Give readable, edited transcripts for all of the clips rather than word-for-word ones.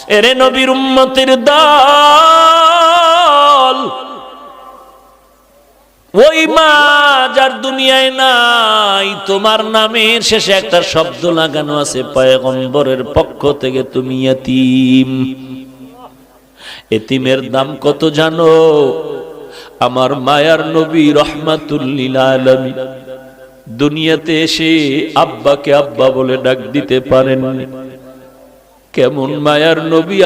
এরে নবীর উম্মতের দল, ওই মা যার দুনিয়ায় নাই, তোমার নামের শেষে একটা শব্দ লাগানো আছে, পয়গম্বরের পক্ষ থেকে তুমি ইতিম। এতিমের দাম কত জানো? আমার মায়ার নবী রাহমাতুল লিল আলামিন দুনিয়াতে এসে আব্বাকে আব্বা বলে ডাক দিতে পারেননি। কেমন মায়ার নবী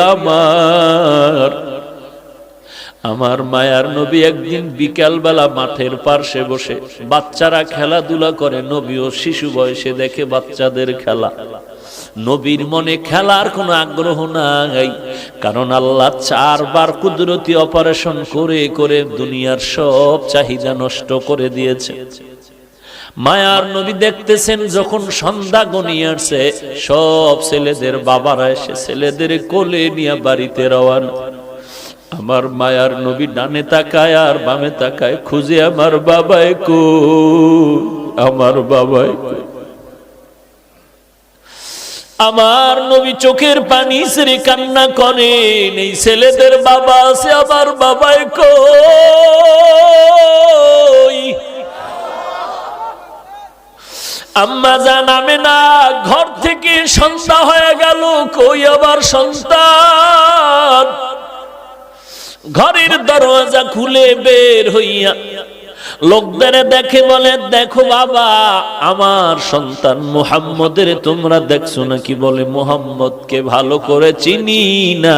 আমার মায়ার নবী একদিন বিকাল বেলা মাঠের পার্শ্বে বসে বাচ্চারা খেলাধুলা করে, নবীও শিশু বয়সে দেখে বাচ্চাদের খেলা। নবীর মনে খেলার কোনো আগ্রহ নাই, কারণ আল্লাহ 4 বার কুদরতি অপারেশন করে করে দুনিয়ার সব চাহিদা নষ্ট করে দিয়েছে। মায়ার নবী দেখতেছেন যখন সন্ধ্যা গনিয়ে আসছে, সব ছেলেদের বাবারা এসে ছেলেদের কোলে নিয়ে বাড়িতে রওয়ানা। আমার মায়ার নবী ডানে তাকায় আর বামে তাকায়, খুঁজে আমার বাবাই কই, আমার বাবাই কই। আমার নবী চোখের পানি ছেড়ে কান্না করেন, এই ছেলেদের বাবা আছে, আমার বাবাই কই। আম্মা জান আমেনা ঘর থেকে সন্ধ্যা হয়ে গেল, কই আবার সন্তান। ঘরের দরজা খুলে বের হইয়া লোকদের দেখে বলে, দেখো বাবা, আমার সন্তান মুহাম্মদের তোমরা দেখছো নাকি? বলে, মুহাম্মদকে ভালো করে চিনি না,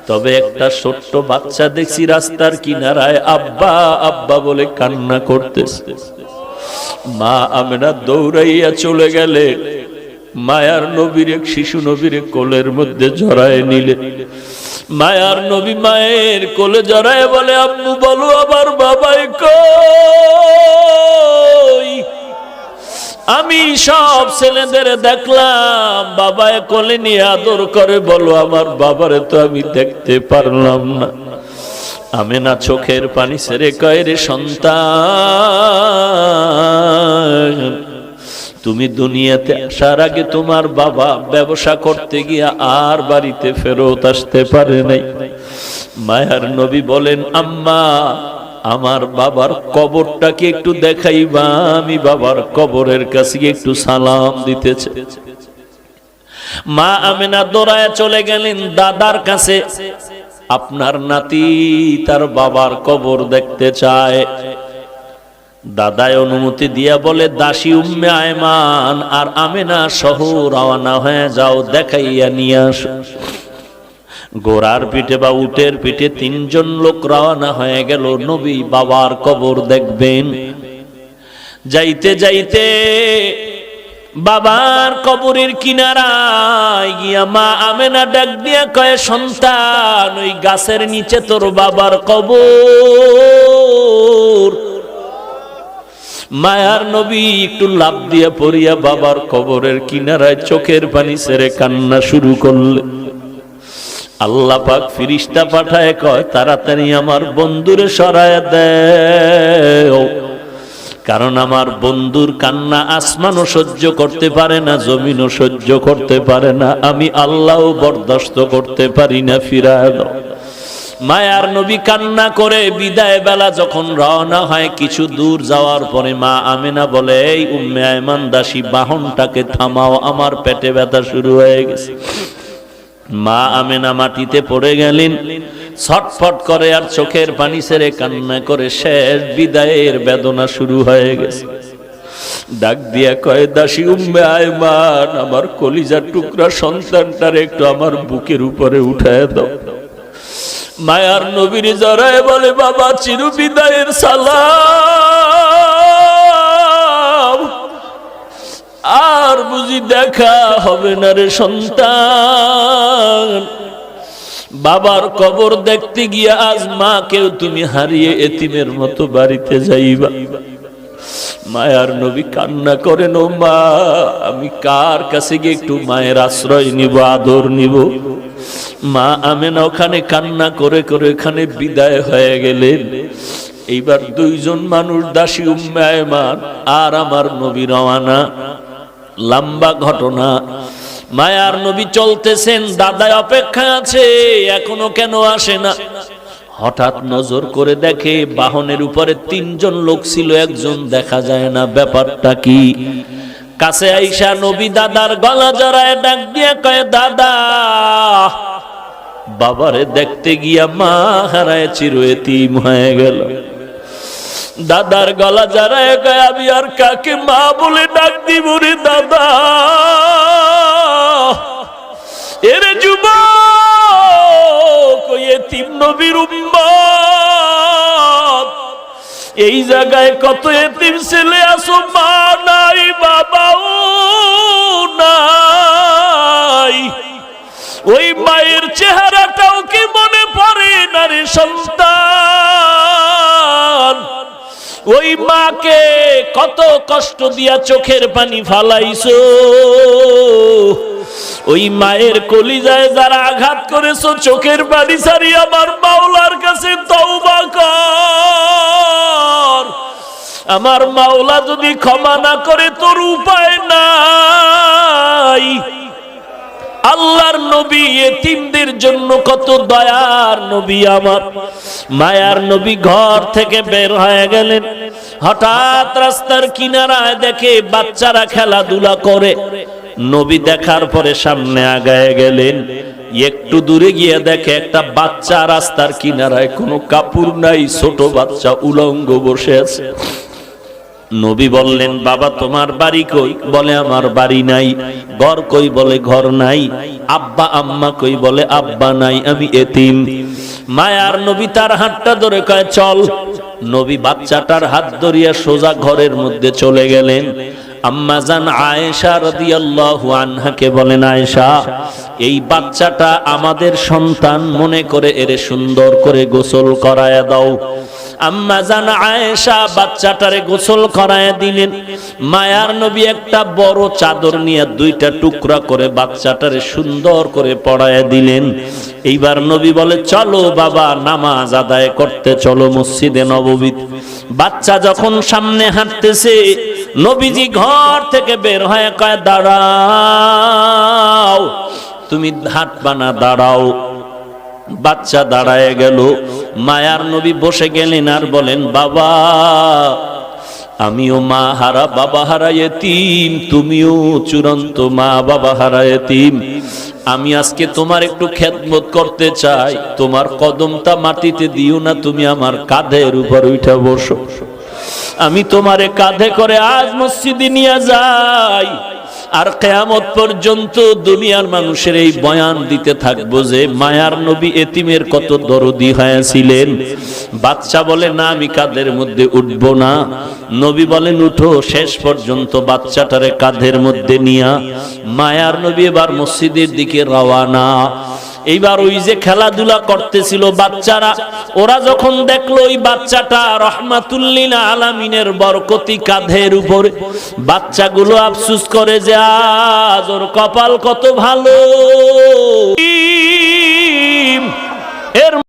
তবে একটা ছোট্ট বাচ্চা দেখছি রাস্তার কিনারায় আব্বা আব্বা বলে কান্না করতেছে। মা আমেনা দৌড়াইয়া চলে গেলে, মায়ার নবীর এক শিশু নবীর কোলের মধ্যে জড়ায় নিলে। মায়ার নবী মায়ের কোলে জড়ায় বলে, আম্মু বলো আমার বাবাই কই। আমি সব ছেলেদের দেখলাম বাবায় কোলে নিয়ে আদর করে, বলো আমার বাবারে তো আমি দেখতে পারলাম না। আমেনা চোখের পানি ছেড়ে কয়, রে সন্তান, তুমি দুনিয়াতে আসার আগে তোমার বাবা ব্যবসা করতে গিয়া আর বাড়িতে ফেরত আসতে পারে নাই। মায়ার নবী বলেন, আম্মা আমার বাবার কবরটাকে একটু দেখাইবা, আমি বাবার কবরের কাছে একটু সালাম দিতেছে। মা আমেনা দৌড়ায় চলে গেলেন দাদার কাছে, আপনার নাতি তার বাবার কবর দেখতে চায়। দাদায় অনুমতি দিয়া বলে, দাসী উম্মে আয়মান আর আমেনা সহ রওনা হয়ে যাও, দেখাইয়া নিয়ে আসো। ঘোড়ার পিঠে বা উটের পিঠে 3 জন লোক রওনা হয়ে গেল, নবী বাবার কবর দেখবেন। যাইতে যাইতে বাবার কবরের কিনারায় গিয়া মা আমেনা ডাক দিয়া কয়, সন্তান, ওই গাছের নিচে তোর বাবার কবর। মায়ার নবী একটু লাফ দিয়া পড়িয়া বাবার কবরের কিনারায় চোখের পানি ছেড়ে কান্না শুরু করলে। আল্লাহ পাক ফিরিস্তা পাঠায় কয়, তাড়াতাড়ি আমার বন্ধুরে সরায় দেও, কারণ আমার বন্ধুর কান্না আসমানও সহ্য করতে পারে না, জমিনও সহ্য করতে পারে না, আমি আল্লাহও বরদাস্ত করতে পারি না, ফিরায় দাও। মায়ার নবী কান্না করে বিদায় বেলা যখন রওনা হয়, কিছু দূর যাওয়ার পরে মা আমেনা বলে, এই উম্মে আয়মান দাসী, বাহনটাকে থামাও, আমার পেটে ব্যথা শুরু হয়ে গেছে। মা আমেনা মাটিতে পড়ে গেলেন, ছটফট করে আর চোখের পানি ছেড়ে কান্না করে শেষ বিদায়ের বেদনা শুরু হয়ে গেছে। ডাক দিয়া কয়, দাসী উম্মে আয়মান, আমার কলিজার টুকরা সন্তানটারে একটু আমার বুকের উপরে উঠায় দাও। মায়ার নবীর জড়ায় বলে, বাবা চির বিদায়ের সালাম, আর বুঝি দেখা হবে না রে সন্তান। বাবার কবর দেখতে গিয়া আজ মাকেও তুমি হারিয়ে এতিমের মতো বাড়িতে যাইবা। মায়ার নবী কান্না করেন, ও মা, আমি কার কাছে গিয়ে একটু মায়ের আশ্রয় নিব, আদর নিব? মা আমেনা ওখানে কান্না করে করে ওখানে বিদায় হয়ে গেলেন। এইবার 2 জন মানুষ, দাসী উম্মে আয়মান আর আমার নবী রওয়ানা। লম্বা ঘটনা। মায়ার নবী চলতেছেন, দাদায় অপেক্ষায় আছে, এখনো কেন আসে না? হঠাৎ নজর করে দেখে বাহনের উপরে 3 জন লোক ছিল, একজন দেখা যায় না। ব্যাপারটা কি? কাছে আইসা নবী দাদার গলা জড়ায় ডাক দিয়ে কয়, দাদা। বাবারে দেখতে গিয়া মা হারায় চির এতিম হয়ে গেল। দাদার গলা জড়ায় কয়, আমি আর কাকে মা বলে ডাক দিব রে দাদা? এরে যুবক, এতিম নবীর উম্মত, এই জায়গায় কত এতিম ছেলে আছো, মা নাই, বাবাও নাই। ওই মায়ের চেহারাটাও কি মনে পড়ে না রে সন্তান? ওই মাকে কত কষ্ট দিয়া চোখের পানি ফালাইছো, ওই মায়ের কলিজায় যারা আঘাত করেছো, চোখের পানি ছাড়ি আমার মাওলার কাছে তওবা কর। আমার মাওলা যদি ক্ষমা না করে তোর উপায় নাই। আল্লাহর নবী এতিমদের জন্য কত দয়ার নবী, আমার মায়ার নবী ঘর থেকে বের হয়ে গেলেন। হঠাৎ রাস্তার কিনারায় দেখে বাচ্চারা খেলাধুলা করে। নবী দেখার পরে সামনে আগায় গেলেন। একটু দূরে গিয়ে দেখে একটা বাচ্চা রাস্তার কিনারায়, কোনো কাপড় নাই, ছোট বাচ্চা উলঙ্গ বসে আছে। নবী বললেন, বাবা তোমার বাড়ি কই? বলে আমার বাড়ি নাই। ঘর কই? বলে ঘর নাই। আব্বা আম্মা কই? বলে আব্বা নাই, আমি এতিম। মায়ার নবী তার হাতটা ধরে কয় চল। নবী বাচ্চাটার হাত ধরিয়া সোজা ঘরের মধ্যে চলে গেলেন। আম্মা জান আয়েশা রাদিয়াল্লাহু আনহাকে বলেন, আয়েশা, এই বাচ্চাটা আমাদের সন্তান, মনে করে এরে সুন্দর করে গোসল করায়া দাও। আম্মা জান আয়েশা বাচ্চাটারে গোসল করায়া দিলেন। মায়ার নবী একটা বড় চাদর নিয়ে 2টা টুকরা করে বাচ্চাটারে সুন্দর করে পরায়া দিলেন। এইবার নবী বলে, চলো বাবা, নামাজ আদায় করতে চলো মসজিদে নববীতে। বাচ্চা যখন সামনে হাঁটতেছে, নবীজি ঘর থেকে বের হয়ে কয়, দাঁড়াও, তুমি হাঁটবা না, দাঁড়াও। বাচ্চা দাঁড়ায় গেল। মায়ার নবী বসে গেলেন আর বলেন, বাবা, আমিও মা হারা বাবা হারা এতিম, তুমিও চূড়ান্ত মা বাবা হারা এতিম। আমি আজকে তোমার একটু খেদমত করতে চাই। তোমার কদমটা মাটিতে দিও না, তুমি আমার কাঁধের উপর উঠে বসো। আমি তোমারে কাঁধে করে আজ মসজিদে নিয়ে যাই, আর কিয়ামত পর্যন্ত দুনিয়ার মানুষের এই বয়ান দিতে থাকবো যে মায়ার নবী এতিমের কত দরদি হয়েছিলেন। বাচ্চা বলে, না, আমি কাঁধের মধ্যে উঠবো না। নবী বলেন, উঠো। শেষ পর্যন্ত বাচ্চাটারে কাঁধের মধ্যে নিয়া মায়ার নবী এবার মসজিদের দিকে রওয়ানা। এইবার ওই যে খেলাধুলা করতেছিল বাচ্চারা, ওরা যখন দেখলো ওই বাচ্চাটা রহমাতুল লিল আলামিনের বরকতি কাঁধের উপরে, বাচ্চাগুলো আফসোস করে যে আজ ওর কপাল কত ভালো। এর